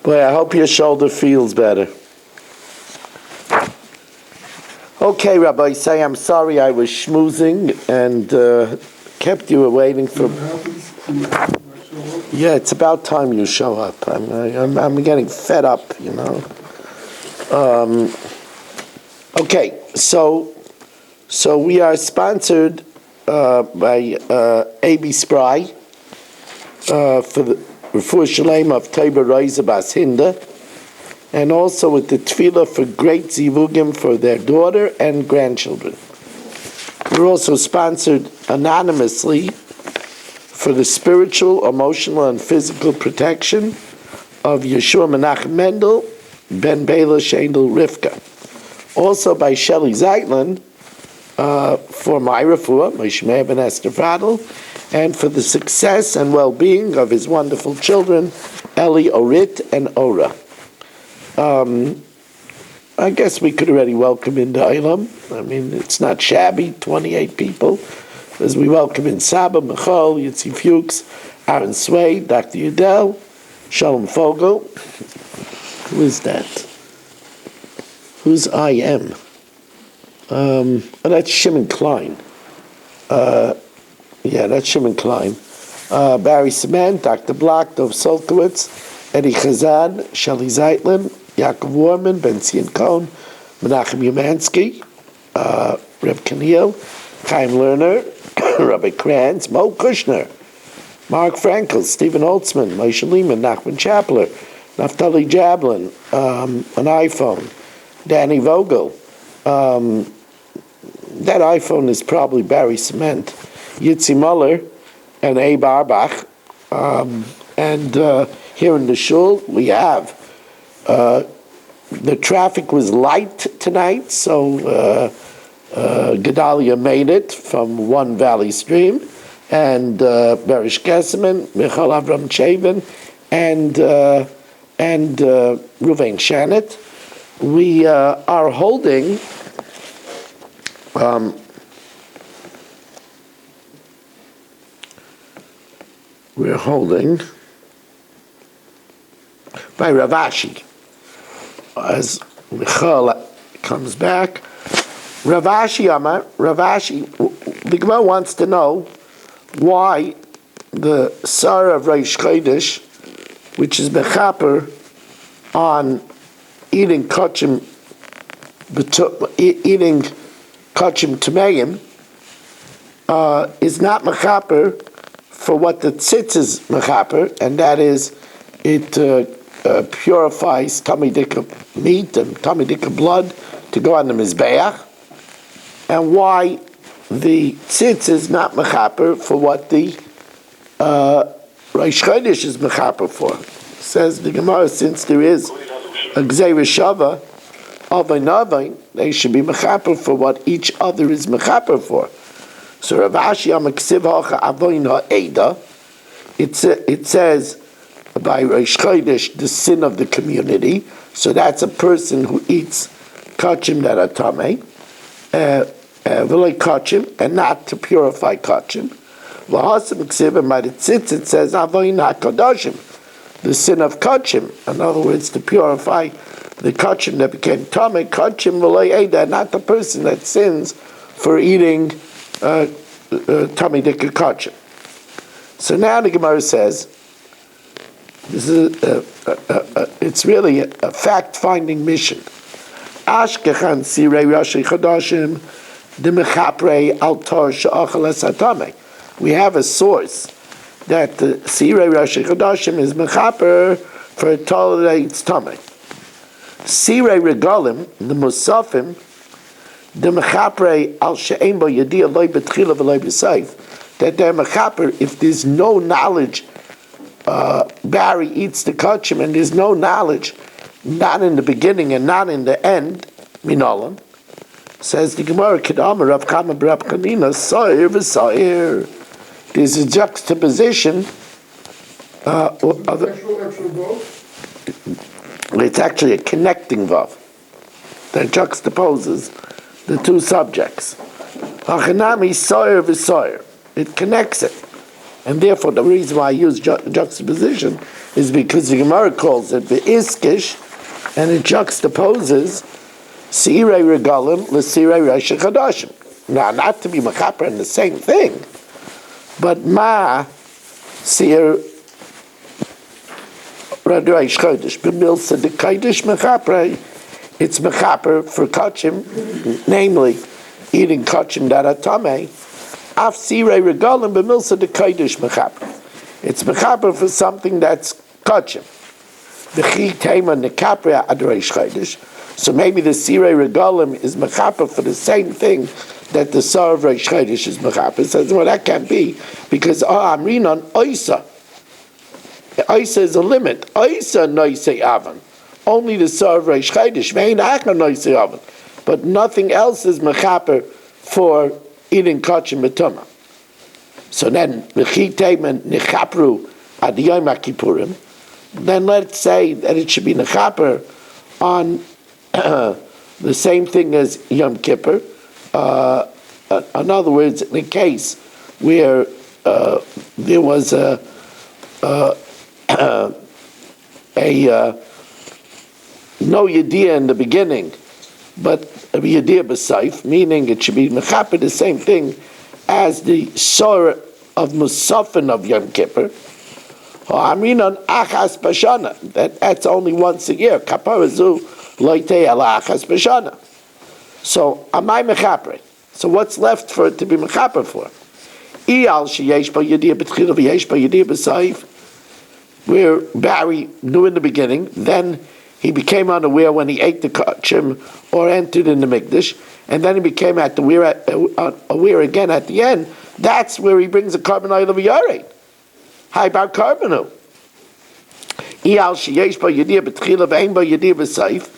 Boy, I hope your shoulder feels better. Okay, Rabbi, say I'm sorry I was schmoozing and kept you waiting for... Yeah, it's about time you show up. I'm getting fed up, you know. Okay, so we are sponsored by A.B. Spry for the Refuah Shalem of Teiba Reise Bas Hinda, and also with the tefillah for great zivugim for their daughter and grandchildren. We're also sponsored anonymously for the spiritual, emotional, and physical protection of Yeshua Menachem Mendel, Ben Bela Shendel Rivka. Also by Shelley Zeitlin for my refuah, Moshe Meir Ben Esther Fradel, and for the success and well-being of his wonderful children, Eli, Orit, and Ora. I guess we could already welcome in the Ilam. I mean, it's not shabby, 28 people. As we welcome in Saba, Michal, Yitzi Fuchs, Aaron Sway, Dr. Yudel, Shalom Fogel. Who is that? Who's I am? Oh, that's Shimon Klein. Yeah, that's Shimon Klein. Barry Cement, Dr. Block, Dov Solkowitz, Eddie Chazan, Shelley Zeitlin, Yaakov Warman, Ben Zion Cohn, Menachem Umansky, Reb Kaniel, Chaim Lerner, Rabbi Kranz, Mo Kushner, Mark Frankel, Stephen Holtzman, Moshe Lehman, Nachman Chapler, Naftali Jablin, an iPhone, Danny Vogel. That iPhone is probably Barry Cement, Yitzi Muller, and Abe Arbach. And here in the shul, we have the traffic was light tonight, so Gedalia made it from One Valley Stream, and Berish Gesseman, Michal Avram Chavin, and Ruvain Shannet. We are holding by Ravashi. As Michal comes back, Ravashi, the Gemara wants to know why the Sarah of Reish Chodesh, which is mechaper on eating kachim tameim, is not mechaper for what the tzitz is mechaper, and that is it purifies tamidika meat and tamidika blood to go on the mizbeach, and why the tzitz is not mechaper for what the Reish Chodesh is mechaper for. Says the Gemara, since there is a gzeira shava avayin avayin, they should be mechaper for what each other is mechaper for. So Rav Ashi Amaksiv Hacha Avoin Ha'eda, it says by Reish Chodesh, the sin of the community. So that's a person who eats kachim that are tamei, v'loi kachim, and not to purify kachim. V'hasam Ksiv, and by the tzitz it says Avoin HaKadoshim, the sin of kachim. In other words, to purify the kachim that became tamei, kachim v'loi eda, not the person that sins for eating tamidika kachim. So now the Gemara says, this is it's really a fact-finding mission. Ashkechan sirei rashi chadashim demechapre altar she'achal esatame. We have a source that the sirei rashi chadashim is mechaper for a tolerates tame. Sirei regalim, the musafim, the mechapre al she'em bo yediyah loy betchila v'loy b'sayf, that they're mechaper if there's no knowledge. Barry eats the kachim and there's no knowledge, not in the beginning and not in the end. Minolam says the Gemara Kedama Rav Chama B'Rav Chanina Soir v'Soir. There's a juxtaposition. It's actually a connecting vav that juxtaposes the two subjects. Hachanami Soir v'Soir. It connects it. And therefore, the reason why I use juxtaposition is because the Gemara calls it Be'iskish, and it juxtaposes Sirei Regalim L'Sirei Rosh Chodashim. Now, not to be mechaper in the same thing, but Ma Sir Rosh Chodesh B'Milsa de Kodesh Mechaper. It's mechaper for kachim, namely eating kachim that are tamei. Af Sirei Regalim B'Milsa de Kodesh Mechaper. It's mechaper for something that's kachim. The chi tema nekapria ad Rosh Chodesh. So maybe the Sirei Regalim is mechaper for the same thing that the Sar of Rosh Chodesh is mechaper. Says, well, that can't be because Amrin on Oisa. Oisa is a limit. Oisa noisei avan. Only the Sar of Rosh Chodesh. Vein achar noisei avan. But nothing else is mechaper for eating kachim betuma. So then the chi tema nechapru ad Yom HaKippurim. Then let's say that it should be nechaper on the same thing as Yom Kippur. In other words, in a case where there was a no yediyah in the beginning, but a yediyah b'saif, meaning it should be mechaper the same thing as the sor of musafin of Yom Kippur. Amrinan achas b'shana. That's only once a year. Kaparazu loitei ala achas b'shana. So amai mechaper. So what's left for it to be mechaper for? Iyal sheyesh ba yediyah b'tchila v'yesh ba yediyah b'saif. Where Barry knew in the beginning, then he became unaware when he ate the kachim or entered in the mikdash, and then he became aware again at the end. That's where he brings a carbon oil of a yared. How about carbonu? Iyal sheyesh ba yediyah b'tchila v'ein ba yediyah b'saif.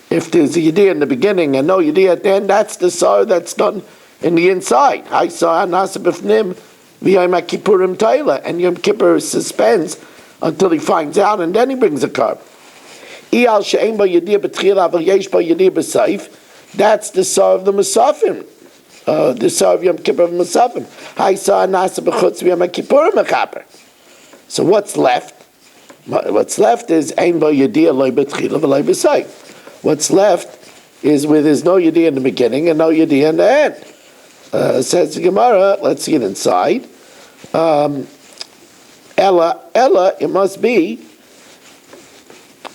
If there's a yediyah in the beginning and no yediyah at the end, that's the sar that's done in the inside. I saw nasa b'fnim v'yom HaKippurim taila, and Yom Kippur suspends until he finds out, and then he brings a carbon. Iyal she'ein ba yediyah b'tchila v'yesh ba yediyah b'saif. That's the sar of the Musafim. The sar of Yom Kippur of Musafim. I saw nasa b'chutz v'yom HaKippurim mechaper. So what's left? What's left is ein ba yediyah loy b'tchila v'loy b'saif. What's left is where there's no yediyah in the beginning and no yediyah in the end. Says the Gemara, let's see it inside. Ella, it must be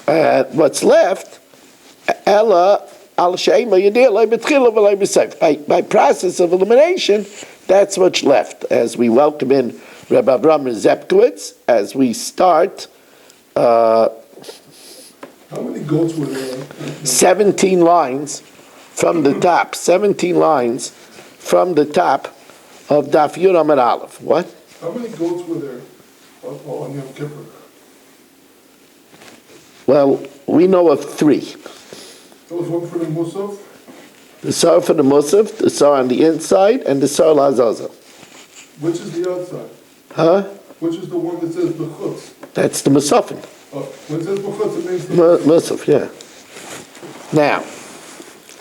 what's left. Ella al she'ema yediyah loy b'tchila v'loy b'saif. By process of elimination, that's what's left. As we welcome in Rabbi Abram Zepkowitz, as we start. How many goats were there? 17 lines from the top. 17 lines from the top of Daf Yud Amud Aleph. What? How many goats were there on Yom Kippur? Well, we know of 3. There was one for the Musaf? The Sar for the Musaf, the Sar on the inside, and the Sar L'Azazel. Which is the outside? Huh? Which is the one that says B'chutz? That's the Musafin. When it says B'chutz, it means the Musaf, yeah. Now,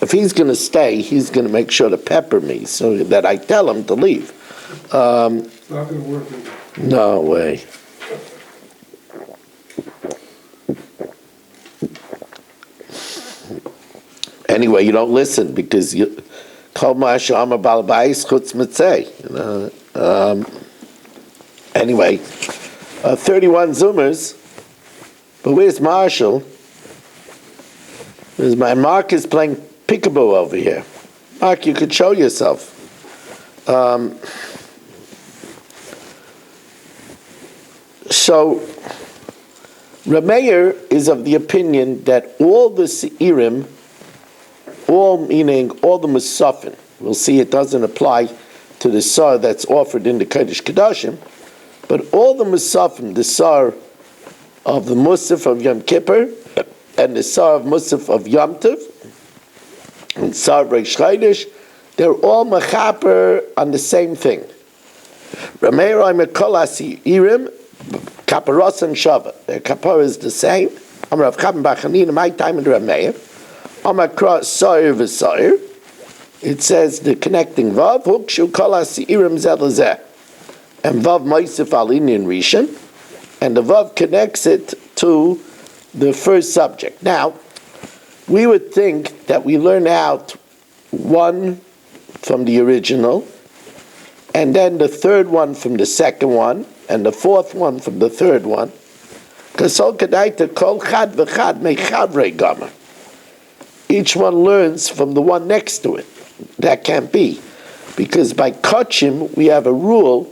if he's going to stay, he's going to make sure to pepper me so that I tell him to leave. It's not going to work. No way. Anyway, you don't listen because you call Ma'ashama Balabais Chutz Mitzay. Anyway, 31 Zoomers. But where's Marshall? There's Mark is playing peekaboo over here. Mark, you could show yourself. So, Rameir is of the opinion that all the Seirim, all meaning all the Musafin, we'll see it doesn't apply to the Sar that's offered in the Kodesh Kodashim, but all the Musafin, the Sar of the Musaf of Yom Kippur, and the Sar of Musaf of Yom Tov, and Sar of Rosh Chodesh, they're all mechaper on the same thing. Rameir Oimekol Seirim, Kaparosan Shava. Their kapara is the same. Amar Rav Chaim Bachanin, my time in Rameir. Amar Kra Soir v'Soir. It says the connecting vav hukshu kol hasi'irim zeh lezeh, and vav moisif al inyan rishon, and the Vav connects it to the first subject. Now, we would think that we learn out one from the original, and then the third one from the second one, and the fourth one from the third one. Each one learns from the one next to it. That can't be. Because by kachim, we have a rule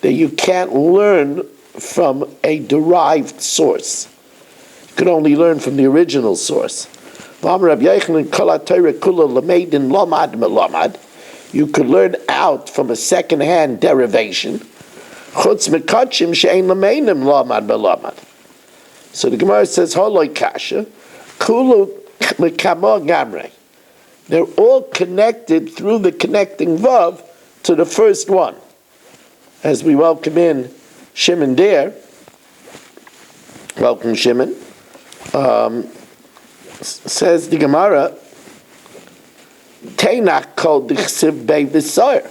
that you can't learn from a derived source. You can only learn from the original source. You could learn out from a second-hand derivation. So the Gemara says, Holoi kasha, kulu mekamo gamre. They're all connected through the connecting vav to the first one. As we welcome in Shimon there, welcome Shimon, says the Gemara, Teinach kol dichsiv bei v'soyer.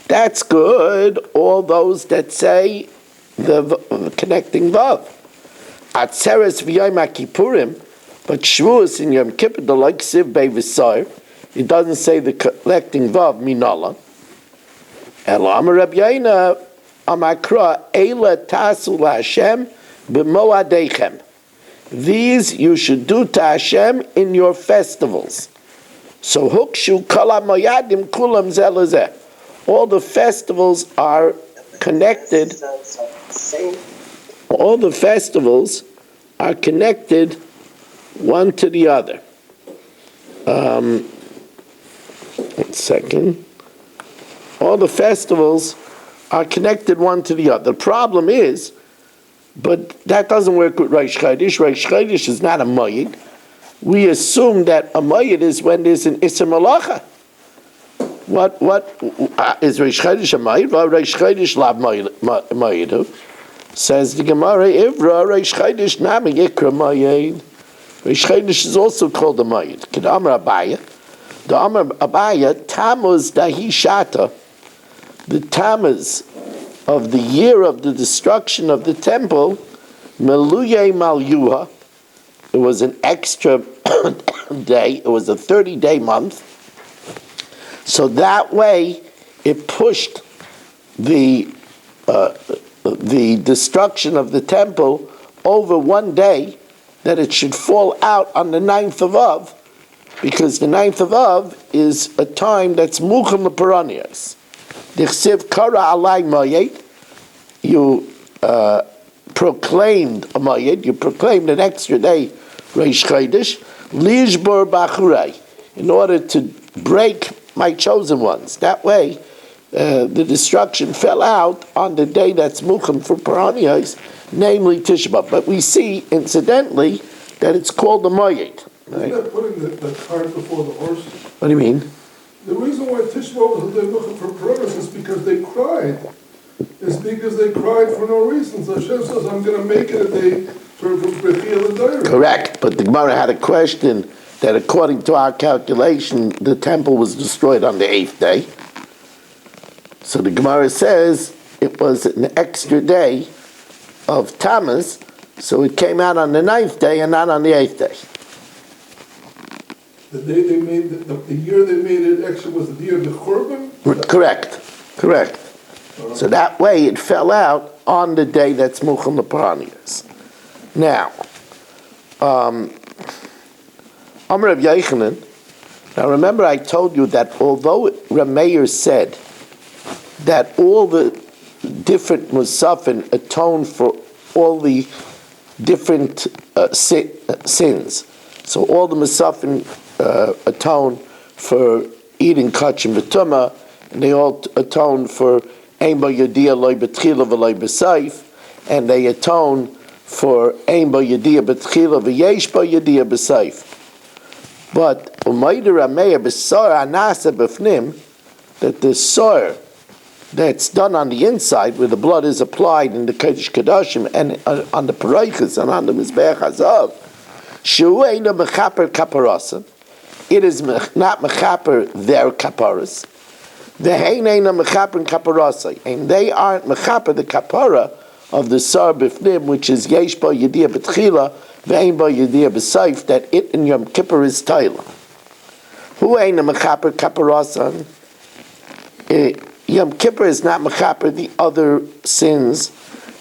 That's good, all those that say the connecting vav. Atzeres v'yom HaKippurim, but Shavuos in Yom Kippur, the like siv bei v'soyer, it doesn't say the connecting vav minala. Ela amar Reb Yaina amakra eila tasu laHashem b'moadeichem. These you should do to Hashem in your festivals. So hukshu kol hamoyadim kulam zeh lezeh. All the festivals are connected. All the festivals are connected one to the other. 1 second. All the festivals are connected one to the other. The problem is, but that doesn't work with Rosh Chodesh. Rosh Chodesh is not a moyed. We assume that a moyed is when there's an Isser Malacha. What is Rosh Chodesh a moyed? Well, Rosh Chodesh lav moyedu. Says the Gemara, Ivra Rosh Chodesh nami yikra moyed. Rosh Chodesh is also called a moyed. Kid Amar Abaya. The Amar Abaya, Tammuz dahi shata. The Tammuz of the year of the destruction of the temple, Meluye Malyuha, it was an extra day, it was a 30-day month. So that way, it pushed the destruction of the temple over one day, that it should fall out on the 9th of Av, because the 9th of Av is a time that's Mucham L'Peranias. Dichsiv kara alay mayed, you proclaimed a mayed, you proclaimed an extra day, Reish Chodesh, lishbor bachurei, in order to break my chosen ones. That way, the destruction fell out on the day that's Mucham for Peranias, namely Tisha B'Av. But we see, incidentally, that it's called a mayed. Right? Isn't that putting the cart before the horse? What do you mean? The reason why Tisha B'Av was looking for Purim is because they cried. It's because they cried for no reason. So Hashem says, I'm going to make it a day for Bechiyah L'Dayra. Correct, but the Gemara had a question that according to our calculation, the temple was destroyed on the 8th day. So the Gemara says it was an extra day of Tammuz, so it came out on the 9th day and not on the 8th day. The day they made the year they made it extra was the year of the Churban? Correct. So that way it fell out on the day that's Mucham L'Peranias. Now, Amar Rav Yochanan, now remember I told you that although Rameir said that all the different Musafin atone for all the different sins, so all the Musafin atone for eating kachim v'tumah, and they all atone for ein bo yediyah loy betchila v'loy b'seif, and they atone for ein bo yediyah betchila v'yesh bo yediyah b'seif. But umayder ameya b'sar anasa b'fnim, that the sar that's done on the inside, where the blood is applied in the Kodesh Kodashim and on the Paraichas and on the Mizbeach HaZav, shu eina mechaper kaparasa, it is not mechaper their kaparas. The hein eina mechaper kaparasa, and they aren't mechaper the kapara of the Sar Bifnim, which is Yesh Bo Yediyah B'Tchila, Ve'ein Bo Yediyah B'Seif, that it in Yom Kippur is Taila. Hu Ein Mechaper Kaparasan. Yom Kippur is not Mechaper the other sins,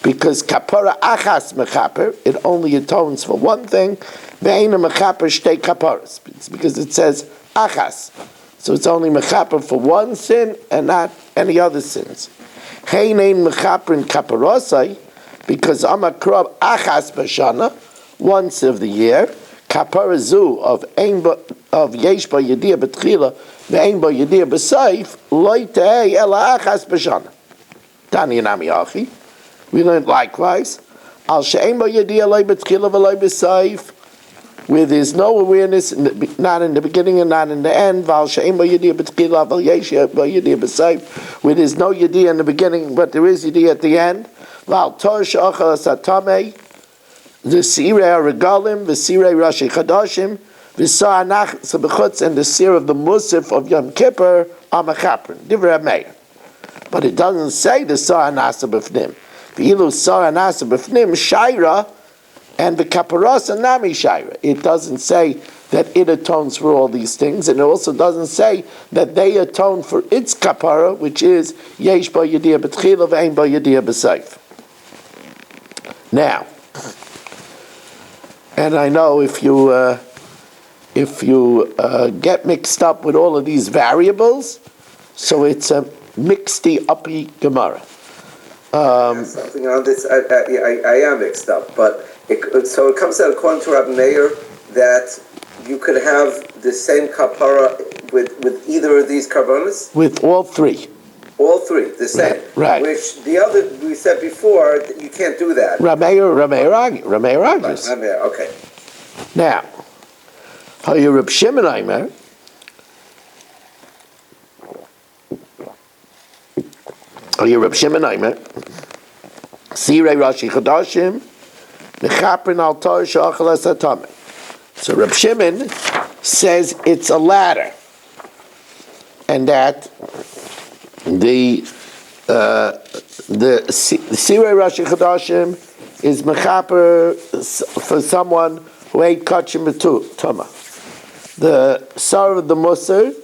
because Kapara Achas Mechaper, it only atones for one thing. Ve'ein Mechaper Shtei Kaparas. It's because it says Achas. So it's only Mechaper for one sin and not any other sins. Hein ein Mechaper in Kaparasai, because Amakrab Achas Bashana, once of the year, Kaparazu of Yesh Ba Yediyah B'Tchila, Ve'ein Ba Yediyah B'Seif, Loi Tehei Ela Achas Bashana. Tani Nami Achi. We learned likewise, Al She'ein Ba Yediyah Loi B'Tchila V'Loi B'Seif, where there's no awareness, not in the beginning and not in the end, Val She'ein Ba Yediyah B'Tchila V'L Yesh Ba Yediyah B'Seif, where there's no Yediyah in the beginning, but there is Yediyah at the end, Val Tor She'achal Satamei, the Sirei Regalim, the Sirei Rashi Chadashim, the Sar Nachas B'Chutz, and the Sir of the Musaf of Yom Kippur are Mechaprin, Divrei Meir. But it doesn't say the Sar Nasa B'Fnim. The Ilu Sar Nasa B'Fnim, Shaira, and the Kaparas and Nami Shaira. It doesn't say that it atones for all these things, and it also doesn't say that they atone for its Kapara, which is Yesh Ba Yediyah B'Tchila Ve'ein Ba Yediyah B'Seif. Now, and I know if you get mixed up with all of these variables, so it's a mixedy-uppy Gemara. Something on this, I am mixed up, but so it comes out according to Rabbi Meir that you could have the same kapara with either of these karbonos? With all three. All three, the same. Right. Which the other, we said before, you can't do that. Rameir argues. Okay. Now, how you Reb Shimon Aimer? How you Reb Shimon Aimer? Sirei Rashi Chadashim, Nechaprin al Tor Shachal Esatame. So Reb Shimon says it's a ladder, and that the Sirei Rashi Chadashim is mechaper for someone who ate kachim b'tuma. The sar of the Musaf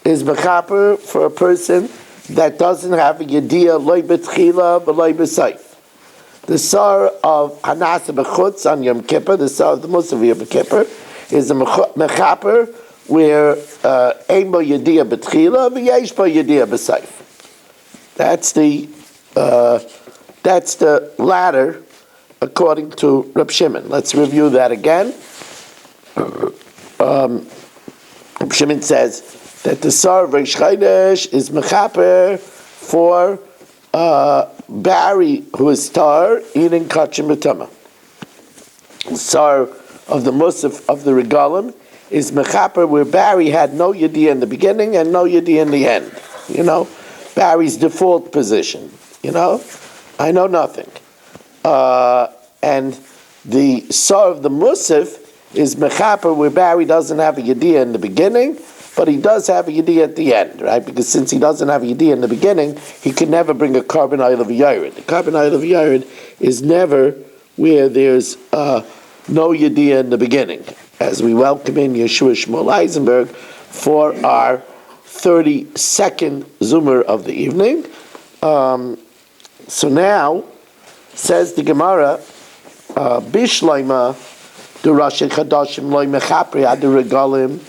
is mechaper for a person that doesn't have a yediyah loy b'tchila v'loy b'seif. The sar of Hanasa b'chutz on Yom Kippur, the sar of the Musaf of Yom Kippur, is a mechaper where ein bo yediyah b'tchila v'yesh bo yediyah b'seif. That's the ladder according to Reb Shimon. Let's review that again. Reb Shimon says that the Sar of Reish Chodesh is mechaper for Barry, who is tar, eating kachim b'tama. The Sar of the Musaf of the Regalim is mechaper where Barry had no yediyah in the beginning and no yediyah in the end. You know, Barry's default position. You know, I know nothing. And the Sar of the Musaf is mechaper where Barry doesn't have a yediyah in the beginning, but he does have a yediyah at the end, right? Because since he doesn't have a yediyah in the beginning, he could never bring a carbon oil of yared. The carbon oil of yared is never where there's no yediyah in the beginning. As we welcome in Yeshua Shmuel Eisenberg for our 32nd Zoomer of the evening. So now, says the Gemara, Bishleima, the Rashi Chadashim loy mechapri ad regalim.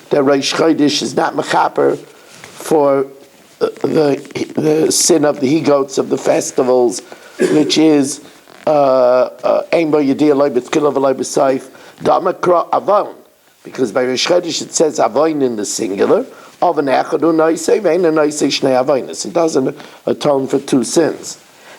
The Reish Chodesh is not mechaper for the sin of the he-goats of the festivals, which is ein bo yediyah loy b'tchila v'loy b'seif damakra avon, because by Reish Chodesh it says avon in the singular. Avon echadu noisei ve'ein noisei shnei avonos. It doesn't atone for two sins.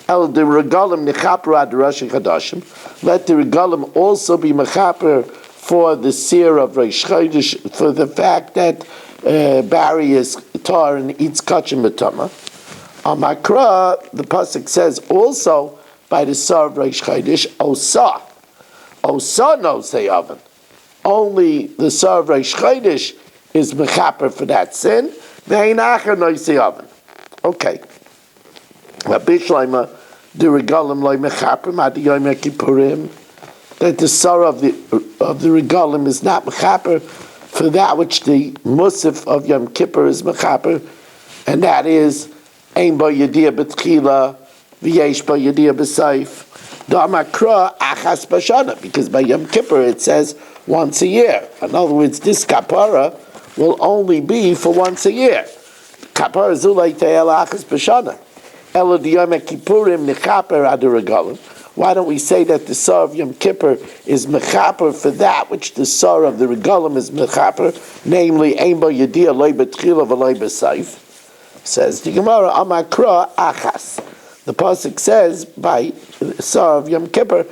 El the regalim nechaper ad Rashi Chadashim. Let the regalim also be mechaper for the seer of Reish Chodesh, for the fact that Barry is tar and eats kachim b'tama. Amakra, the pasuk says also by the sar of Reish Chodesh, osa knows the oven. Only the sar of Reish Chodesh is mechaper for that sin. Ve'ein acher knows the oven. Okay. Bishleima, the regalim loy mechaper madi yom kippurim, that the sorrow of the regalim is not mechaper for that which the musaf of Yom Kippur is mechaper, and that is ein bo yediyah b'tchila v'yesh bo yediyah b'sayf. Da'amakra achas b'shana, because by Yom Kippur it says once a year. In other words, this kapara will only be for once a year. Kapara zulay te'el achas b'shana. Elo d'yom kippurim nechaper ad regalim. Why don't we say that the Sar of Yom Kippur is mechaper for that which the Sar of the regalim is mechaper, namely ein bo yediyah loy b'tchila v'loy b'sayf. Says the Gemara, Amakra achas. The pasuk says by the Sar of Yom Kippur,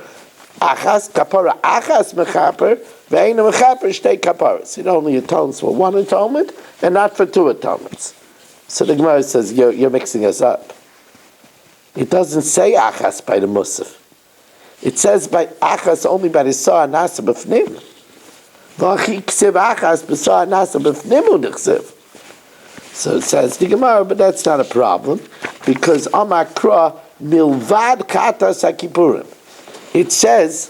achas kapara achas mechaper ve'eina mechaper shtei kaparas. It only atones for one atonement and not for two atonements. So the Gemara says you're mixing us up. It doesn't say achas by the musaf. It says by achas only by the Sar nasa b'fnim. V'achi ksiv achas b'Sar nasa b'fnim u'dichsiv. So it says the Gemara, but that's not a problem because Amakra milvad katas hakipurim. It says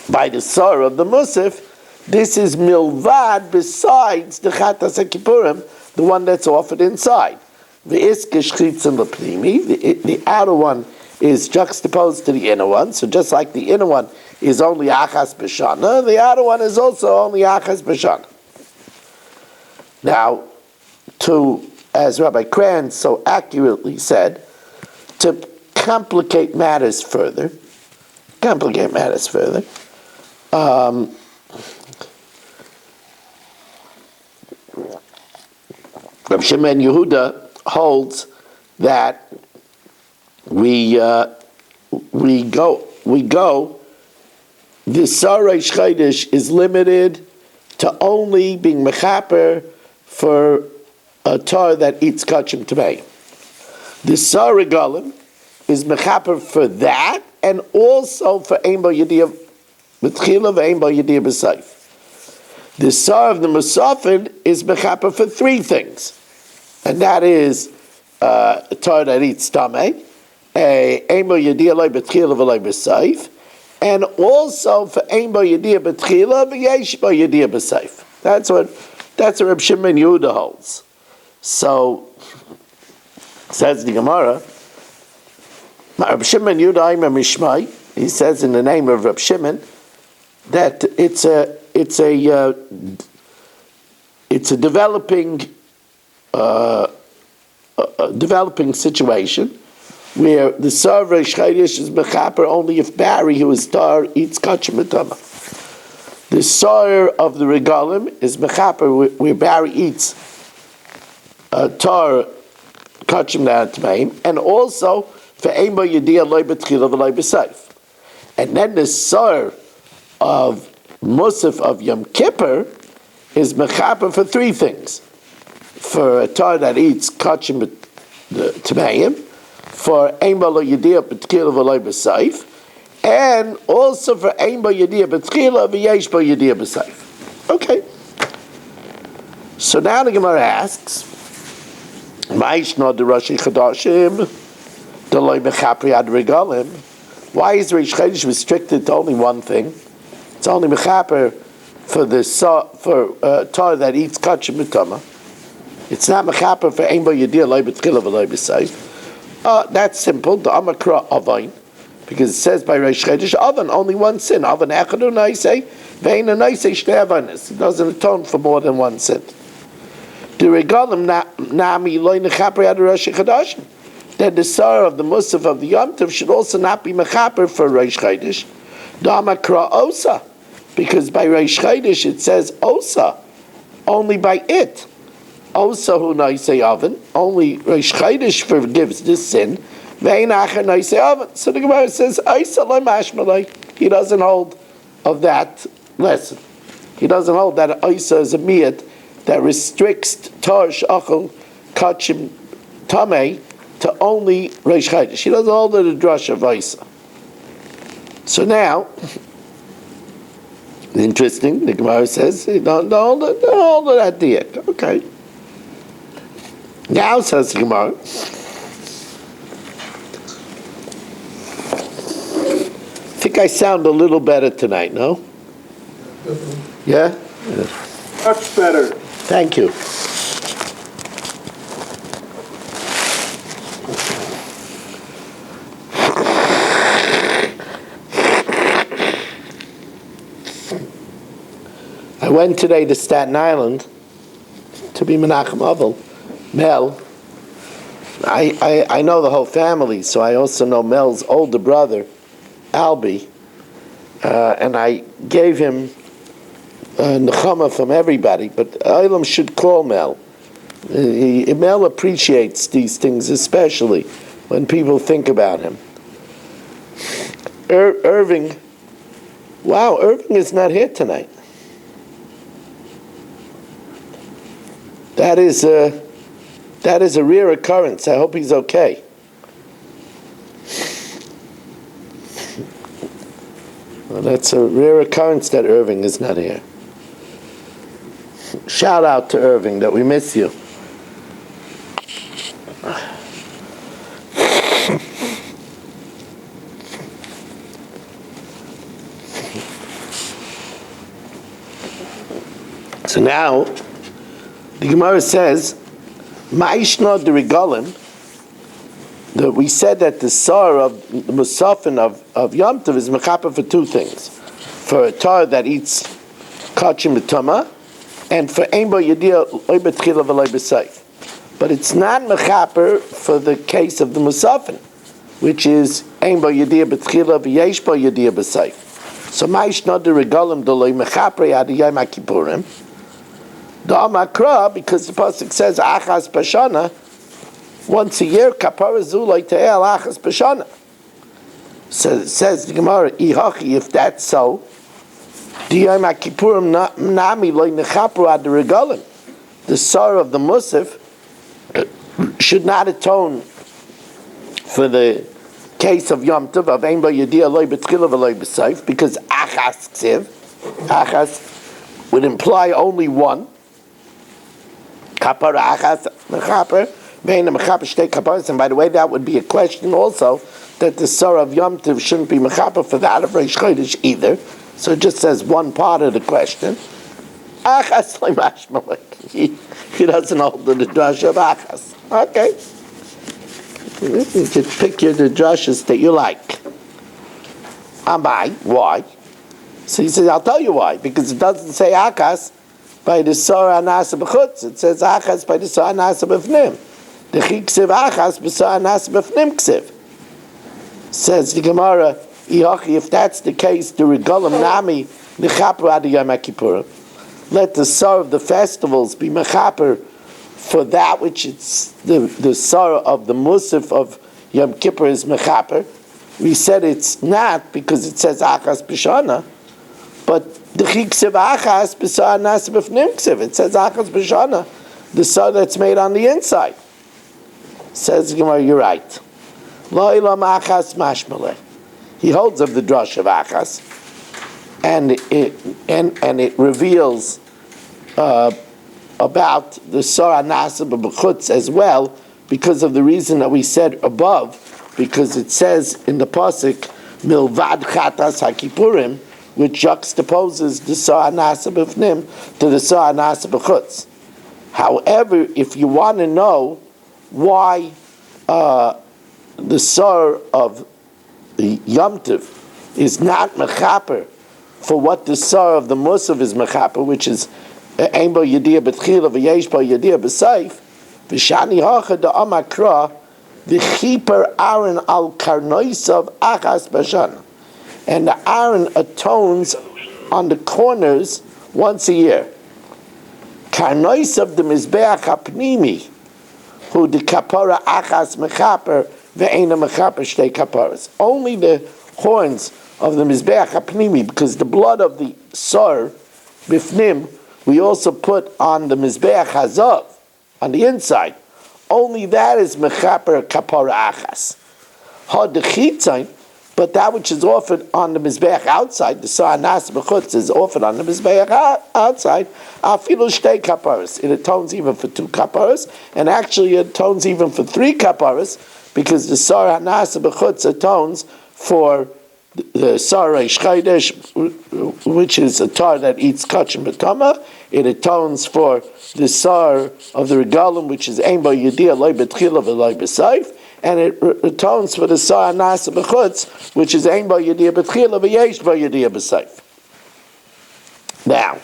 by the Sar of the Musaf, this is milvad besides the katas hakipurim, the one that's offered inside. The iskish chitzim l'pnimi, the outer one is juxtaposed to the inner one. So just like the inner one is only achas b'shana, the outer one is also only achas b'shana. Now, as Rabbi Kran so accurately said, to complicate matters further, Rabbi Shimon Yehuda holds that we go. The Sareish Chaydish is limited to only being mechaper for a tar that eats kachim tamei. The Sar regalim is mechaper for that, and also for ein bo yediyah b'tchila ve'ein bo yediyah b'sayf. The Sar of the Musafin is mechaper for three things, and that is a tar that eats tamei, ein bo yediyah loy b'tchila v'loy b'sayf, and also for ein bo yediyah b'tchila v'yesh bo yediyah b'sayf. That's what Reb Shimon Yehuda holds. So, says the Gemara, Reb Shimon Yehuda Aimer Mishmai, he says in the name of Reb Shimon that it's a developing situation where the Sar Reish Chaydish is mechaper only if Barry, who is tar, eats kachim b'tama. The Sar of the regalim is mechaper where Barry eats tar kachim na'atmeim, and also for ein bo yediyah loy b'tchila v'loy b'sayf. And then the Sar of Musaf of Yom Kippur is mechaper for three things: for a tar that eats kachim t'meim, for ein bo yediyah b'tchila v'loy b'sayf, and also for ein bo yediyah b'tchila v'yesh bo yediyah b'sayf. Okay. So now the Gemara asks, Ma'ishna de Rashi Chadashim, de loy mechapri ad regalim. Why is Reish Chaydish restricted to only one thing? It's only mechaper for the tar that eats kachim b'tama. It's not mechaper for ein bo yediyah loy b'tchila v'loy b'sayf. That's simple. The Amakra Avain. Because it says by Reish Chaydish, Avan, only one sin. Avan echadu naisei, ve'ena naisei shtei avanis. It doesn't atone for more than one sin. The regalim nami loy nechaper ad Rashi Chadashim. Then the Sar of the Musaf of the Yom Tov should also not be mechaper for Reish Chaydish. The Amakra Osa. Because by Reish Chaydish it says Osa, only by it. Osa hu naisei Avan, only Reish Chaydish forgives this sin. So the Gemara says, he doesn't hold of that lesson. He doesn't hold that Isa is a miyat that restricts tar shachal kachim tamei to only Reish Chaydish. He doesn't hold the drush of Isa. So now, interesting, the Gemara says, don't hold that diet. Okay. Now says the Gemara, think I sound a little better tonight, no? Definitely. Yeah? Much better. Thank you. I went today to Staten Island to be Menachem Avel. Mel, I know the whole family, so I also know Mel's older brother, Albie, and I gave him nechama from everybody, but Olam should call Mel. Mel appreciates these things, especially when people think about him. Irving, wow, Irving is not here tonight. That is a rare occurrence. I hope he's okay. Well, that's a rare occurrence that Irving is not here. Shout out to Irving that we miss you. So now, the Gemara says, Ma'ishna de Regalim, that we said that the Sar of the Musafin of Yom Tov is Mechaper for two things. For a tar that eats Kachim B'Tama, and for Einbo Yedia Oy B'Tchila V'Loy B'Seif. But it's not Mechaper for the case of the Musafin, which is Einbo Yedia B'Tchila V'Yeshbo Yedia B'Seif. So Ma'ishna de Regalim D'Loy Mechaper Yad Yom HaKippurim, the Amakra, because the pasuk says Achas Bashana, once a year Kapara Zulay Te'el Achas Bashana. So says the Gemara, Ihachi, if that's so, Diyam HaKippurim Nami Loy Nechapru Ad Regalim, the Sar of the Musaf should not atone for the case of Yom Tov of Ein Bo Yedia Loy B'Tchila V'Loy B'Seif, because Achas Ksiv, Achas would imply only one. Kapara achas mechaper, vein mechaper shtei kaparas. And by the way, that would be a question also, that the Sar of Yom Tov shouldn't be mechaper for that of Reish Chodesh either. So it just says one part of the question. Achas le'mashmalek. He doesn't hold the drush of achas. Okay. You can pick your drushes that you like. Amai, why? So he says, I'll tell you why. Because it doesn't say achas by the Sora Anasa B'chutz. It says achas by the Sora Anasa B'fnim. The Chiksiv achas b'Sora Anasa B'fnim ksiv. Says the Gemara, if that's the case, the Regalim Nami Nechaper Ad Yom HaKippurim. Let the Sar of the festivals be Mechaper for that which it's the Sar of the Musaf of Yom Kippur is Mechaper. We said it's not because it says achas b'shana, but the Chiksiv achas b'Sora Anasa B'fnim ksiv. It says achas b'shana, the Sar that's made on the inside. Says the Gemara, you're right. Lo ilam achas mashmaleh. He holds of the drush of achas, and it reveals about the Sora Nasa B'chutz as well, because of the reason that we said above, because it says in the pasuk milvad chatas hakipurim, which juxtaposes the Sora Nasa B'fnim to the Sora Nasa B'chutz. However, if you want to know why the Sar of the Yom Tov is not mechaper for what the Sar of the Musaf is mechaper, which is Ein Bo Yedia B'Tchila V'Yesh Bo Yedia B'Seif, V'Shani Hacha Da'amakra V'Chiper Aaron Al Karnoisav Achas B'Shana, and the Aaron atones on the corners once a year. Karnoisav the Mizbeach HaPnimi, who the Kapara Achas Mechaper Ve'ena Mechaper Shtei Kaparas. Only the horns of the Mizbeach HaPnimi, because the blood of the Sar B'fnim we also put on the Mizbeach Hazav, on the inside. Only that is Mechaper Kapara Achas. Had the Chitzain, but that which is offered on the Mizbeach outside, the Sar Nas B'chutz is offered on the Mizbeach outside, Afilu Shtei Kaparas. It atones even for 2 kaparas, and actually it atones even for 3 kaparas, because the Sar Nas B'chutz atones for the Sar Reish Chodesh, which is a tar that eats kachim b'tama. It atones for the Sar of the Regalim, which is Ein Bo Yediyah Loi B'tchila V'Loi B'Seif, and it atones for the Sar Nasa B'chutz, which is Ein Bo Yediyah B'tchila V'Yesh Bo Yediyah B'Seif. Now,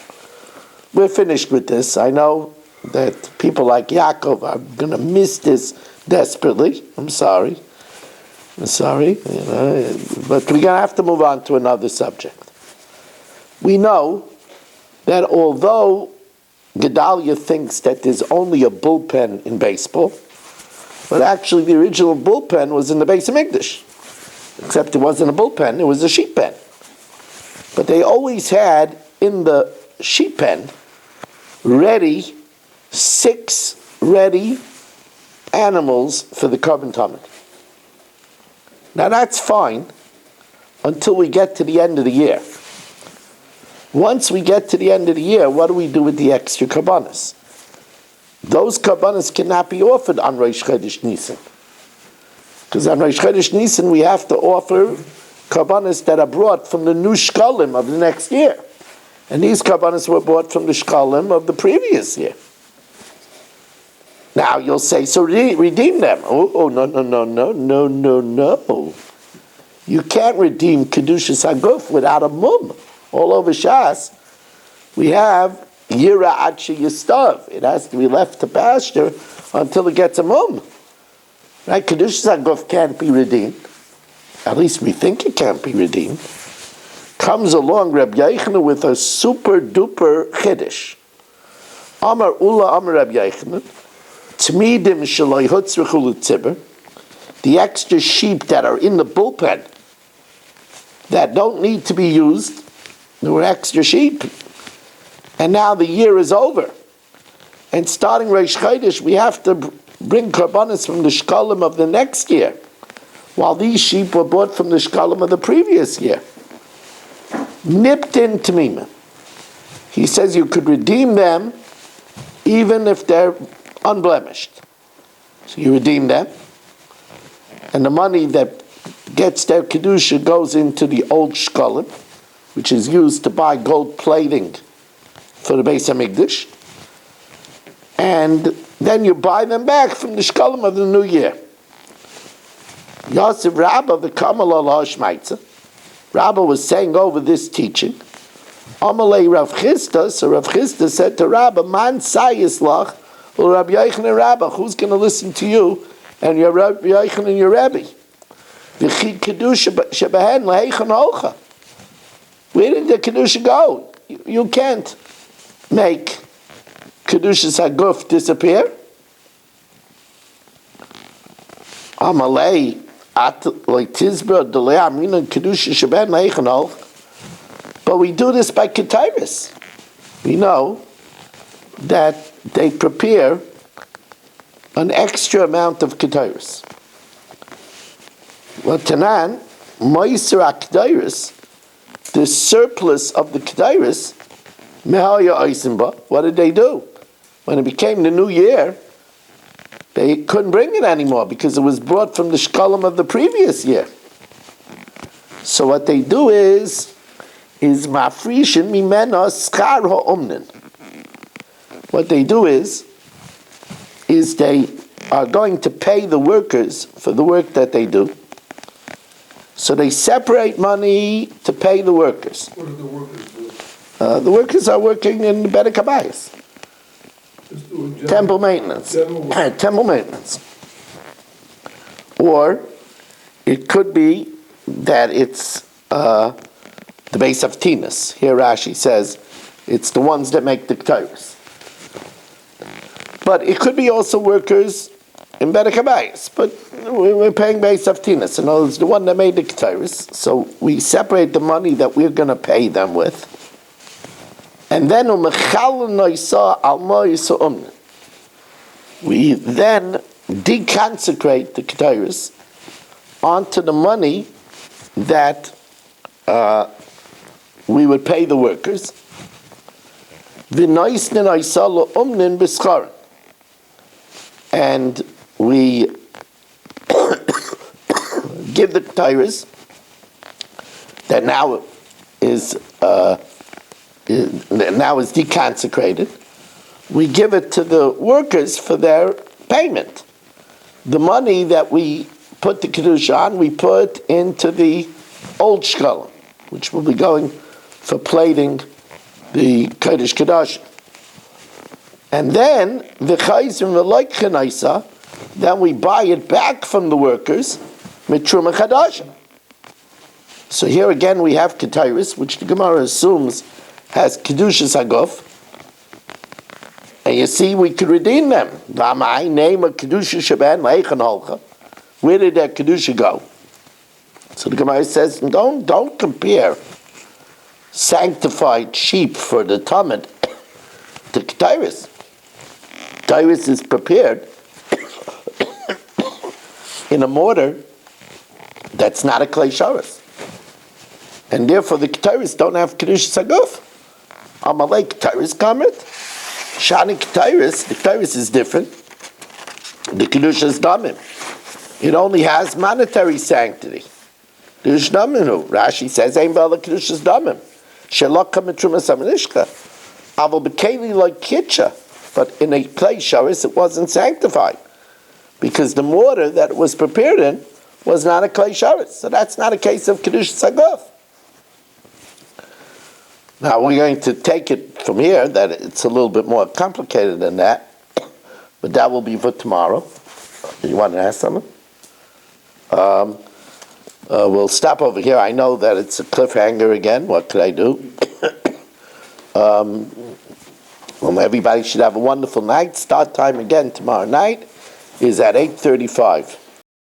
we're finished with this. I know that people like Yaakov are going to miss this desperately. I'm sorry, but we're going to have to move on to another subject. We know that although Gedalia thinks that there's only a bullpen in baseball, but actually the original bullpen was in the Beis Hamikdash. Except it wasn't a bullpen, it was a sheep pen. But they always had in the sheep pen ready 6 ready animals for the carbon tummy. Now that's fine until we get to the end of the year. Once we get to the end of the year, what do we do with the extra karbanos? Those karbanos cannot be offered on Rosh Chodesh Nisan. Because on Rosh Chodesh Nisan we have to offer karbanos that are brought from the new shkalim of the next year. And these karbanos were brought from the shkalim of the previous year. Now you'll say, so redeem them. No. You can't redeem Kedushas HaGuf without a mum. All over Shas, we have Yira Achi Yistav. It has to be left to pasture until it gets a mum. Right? Kedushas HaGuf can't be redeemed. At least we think it can't be redeemed. Comes along Reb Yochanan with a super duper chiddush. Amar Ula Amar Reb Yochanan, Tmidim Shaloi Hutzrechul Tzibur, the extra sheep that are in the bullpen that don't need to be used, there were extra sheep, and now the year is over. And starting Rosh Chodesh, we have to bring karbanos from the shkalim of the next year, while these sheep were bought from the shkalim of the previous year. Nipped in Tamima. He says you could redeem them even if they're unblemished. So you redeem them, and the money that gets their kedusha goes into the old shkalim, which is used to buy gold plating for the Beis Hamikdash, and then you buy them back from the shkalim of the new year. Yosef Rabba the Kamal Allah Shmaitza. Rabba was saying over this teaching. Amalei Rav Chisda, so Rav Chisda said to Rabba, Man Sayis Lach, or Rabbi Yochanan Rabba, who's going to listen to you and your Rabbi Yochanan and your Rebbe? V'chi kedusha shebehen leheichan hocha. Where did the kedusha go? You can't make kedushas haguf disappear. Amalei at like tizbra delei amina kedusha shebehen leheichan hocha. But we do this by ketairis. We know that they prepare an extra amount of ketairis. Well, Tanan, Meiser HaKetairis, the surplus of the Ketairis, Mehaya Eisenba, what did they do? When it became the new year, they couldn't bring it anymore because it was brought from the shkalim of the previous year. So what they do is mafrishin mimena schar ha'omnin. What they do is they are going to pay the workers for the work that they do. So they separate money to pay the workers. What do the workers do? The workers are working in the Bedek Habayis. Just do a Temple maintenance. Temple maintenance. Or it could be that it's the base of Tinas. Here Rashi says it's the ones that make the Ketairos. But it could be also workers in Bedek Habayis, but we're paying base of Tinas. In other words, the one that made the Ketairos. So we separate the money that we're going to pay them with. And then we then deconsecrate the Ketairos onto the money that we would pay the workers. And we give the Ketairos that now is deconsecrated, we give it to the workers for their payment. The money that we put the Kedusha on, we put into the old shkolim, which will be going for plating the Kodesh Kedosh. And then the Chayzim V'loik Chenaisa, then we buy it back from the workers, Mitruma Chadash. So here again we have Ketairis, which the Gemara assumes has Kedushas Haguf. And you see, we could redeem them. V'amai, name of Kedusha Sheben, Leichan Holcha. Where did that Kedusha go? So the Gemara says, don't compare sanctified sheep for the Talmud to Ketairis. Ketairis is prepared in a mortar that's not a clay sharis. And therefore the Ketairis don't have Kedusha Saguf. Amalei Ketairis Kamrit. Shani Ketairis, the Ketairis is different. The Kedusha is Damim. It only has monetary sanctity. Kedusha Damim. Rashi says, Ein Bala Kedusha is Damim. Shelokka Mitruma Samanishka. Aval Bekeli like Kitcha. But in a clay sharis, it wasn't sanctified. Because the mortar that it was prepared in was not a clay sharis. So that's not a case of Kedusha Saguf. Now we're going to take it from here that it's a little bit more complicated than that, but that will be for tomorrow. You want to ask something? We'll stop over here. I know that it's a cliffhanger again. What could I do? Well, everybody should have a wonderful night. Start time again tomorrow night is at 8:35.